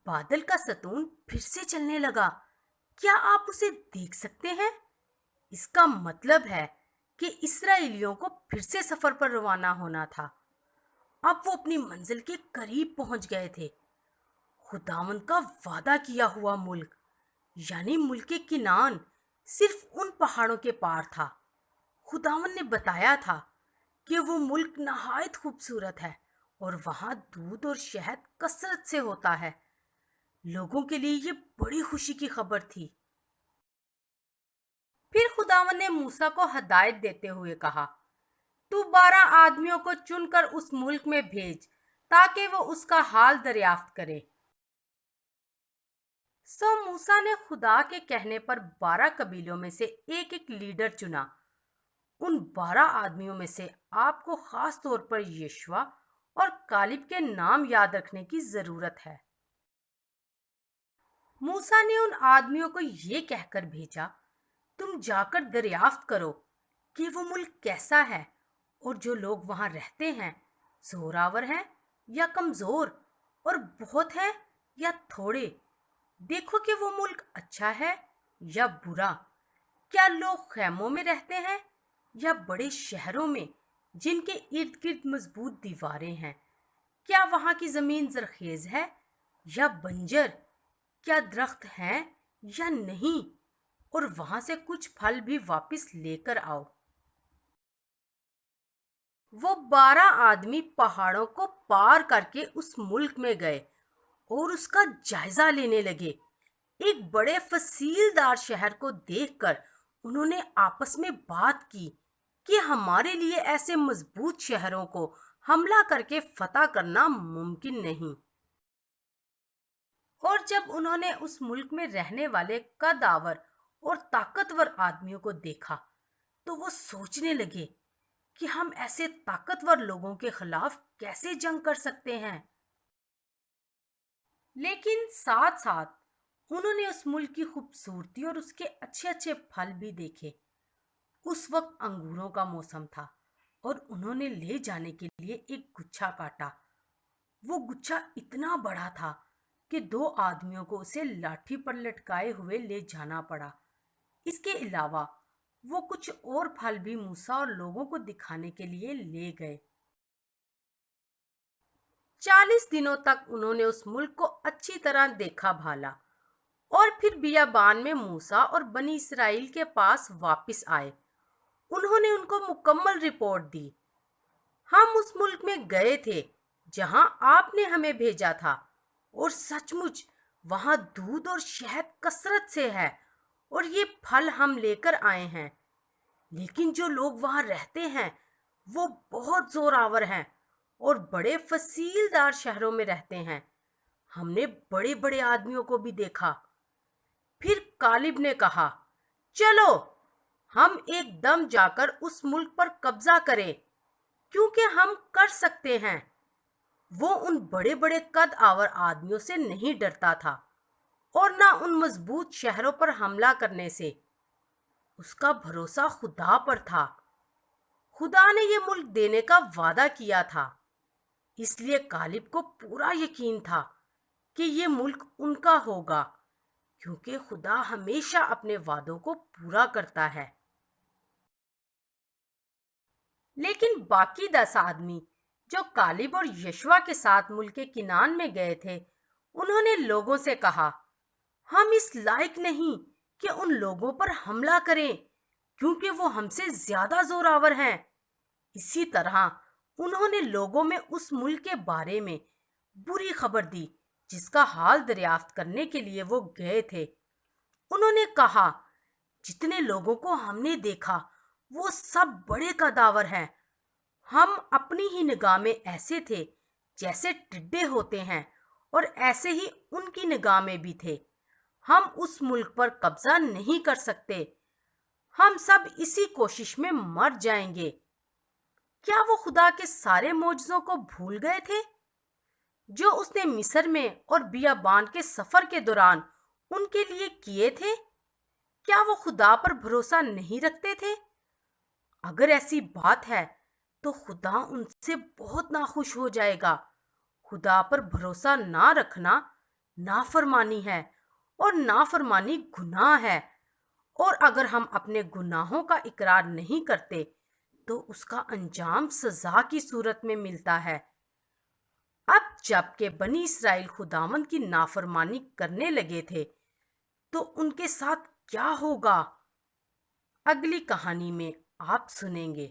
बादल का सतून फिर से चलने लगा। क्या आप उसे देख सकते हैं? इसका मतलब है कि इसराइलियों को फिर से सफर पर रवाना होना था। अब वो अपनी मंजिल के करीब पहुंच गए थे। खुदावंद का वादा किया हुआ मुल्क, यानी मुल्क किनान, सिर्फ उन पहाड़ों के पार था। खुदावंद ने बताया था कि वो मुल्क नहायत खूबसूरत है और वहां दूध और शहद कसरत से होता है। लोगों के लिए ये बड़ी खुशी की खबर थी। फिर खुदावन ने मूसा को हदायत देते हुए कहा, तू 12 आदमियों को चुनकर उस मुल्क में भेज ताकि वो उसका हाल दरियाफ्त करे। सो मूसा ने खुदा के कहने पर 12 कबीलों में से एक एक लीडर चुना। उन 12 आदमियों में से आपको खास तौर पर यशवा और कालिब के नाम याद रखने की जरूरत है। मूसा ने उन आदमियों को ये कहकर भेजा, तुम जाकर दरियाफ्त करो कि वो मुल्क कैसा है और जो लोग वहां रहते हैं जोरावर हैं या कमजोर, और बहुत है या थोड़े। देखो कि वो मुल्क अच्छा है या बुरा। क्या लोग खैमों में रहते हैं या बड़े शहरों में जिनके इर्द गिर्द मजबूत दीवारें हैं। क्या वहां की जमीन जरखेज है या बंजर। क्या दरख्त हैं या नहीं, और वहां से कुछ फल भी वापस लेकर आओ। वो 12 आदमी पहाड़ों को पार करके उस मुल्क में गए और उसका जायजा लेने लगे। एक बड़े फसीलदार शहर को देखकर उन्होंने आपस में बात की कि हमारे लिए ऐसे मजबूत शहरों को हमला करके फतह करना मुमकिन नहीं। और जब उन्होंने उस मुल्क में रहने वाले कदावर और ताकतवर आदमियों को देखा तो वो सोचने लगे कि हम ऐसे ताकतवर लोगों के खिलाफ कैसे जंग कर सकते हैं। लेकिन साथ साथ उन्होंने उस मुल्क की खूबसूरती और उसके अच्छे अच्छे फल भी देखे। उस वक्त अंगूरों का मौसम था और उन्होंने ले जाने के लिए एक गुच्छा काटा। वो गुच्छा इतना बड़ा था कि 2 आदमियों को उसे लाठी पर लटकाए हुए ले जाना पड़ा। इसके अलावा वो कुछ और फल भी मूसा और लोगों को दिखाने के लिए ले गए। 40 दिनों तक उन्होंने उस मुल्क को अच्छी तरह देखा भाला और फिर बियाबान में मूसा और बनी इसराइल के पास वापस आए। उन्होंने उनको मुकम्मल रिपोर्ट दी। हम उस मुल्क में गए थे जहां आपने हमें भेजा था, और सचमुच वहां दूध और शहद कसरत से है और ये फल हम लेकर आए हैं। लेकिन जो लोग वहां रहते हैं वो बहुत जोरावर हैं और बड़े फसीलदार शहरों में रहते हैं। हमने बड़े बड़े आदमियों को भी देखा। फिर कालिब ने कहा, चलो हम एकदम जाकर उस मुल्क पर कब्जा करें, क्योंकि हम कर सकते हैं। वो उन बड़े बड़े कद आवर आदमियों से नहीं डरता था और ना उन मजबूत शहरों पर हमला करने से। उसका भरोसा खुदा पर था। खुदा ने ये मुल्क देने का वादा किया था, इसलिए कालिब को पूरा यकीन था कि ये मुल्क उनका होगा, क्योंकि खुदा हमेशा अपने वादों को पूरा करता है। लेकिन बाकी 10 आदमी जो कालिब और यशवा के साथ मुल्क किनान में गए थे, उन्होंने लोगों से कहा, हम इस लायक नहीं कि उन लोगों पर हमला करें, क्योंकि वो हमसे ज्यादा जोरावर हैं। इसी तरह उन्होंने लोगों में उस मुल्क के बारे में बुरी खबर दी जिसका हाल दरियाफ्त करने के लिए वो गए थे। उन्होंने कहा, जितने लोगों को हमने देखा वो सब बड़े कदावर हैं। हम अपनी ही निगाह में ऐसे थे जैसे टिड्डे होते हैं, और ऐसे ही उनकी निगाह में भी थे। हम उस मुल्क पर कब्जा नहीं कर सकते। हम सब इसी कोशिश में मर जाएंगे। क्या वो खुदा के सारे मौजज़ों को भूल गए थे जो उसने मिस्र में और बियाबान के सफर के दौरान उनके लिए किए थे? क्या वो खुदा पर भरोसा नहीं रखते थे? अगर ऐसी बात है तो खुदा उनसे बहुत नाखुश हो जाएगा। खुदा पर भरोसा ना रखना نافرمانی ہے اور نافرمانی گناہ ہے، اور اگر ہم اپنے گناہوں کا اقرار نہیں کرتے تو اس کا انجام سزا کی صورت میں ملتا ہے۔ اب جب کہ بنی اسرائیل خداوند کی نافرمانی کرنے لگے تھے تو ان کے ساتھ کیا ہوگا، اگلی کہانی میں آپ سنیں گے۔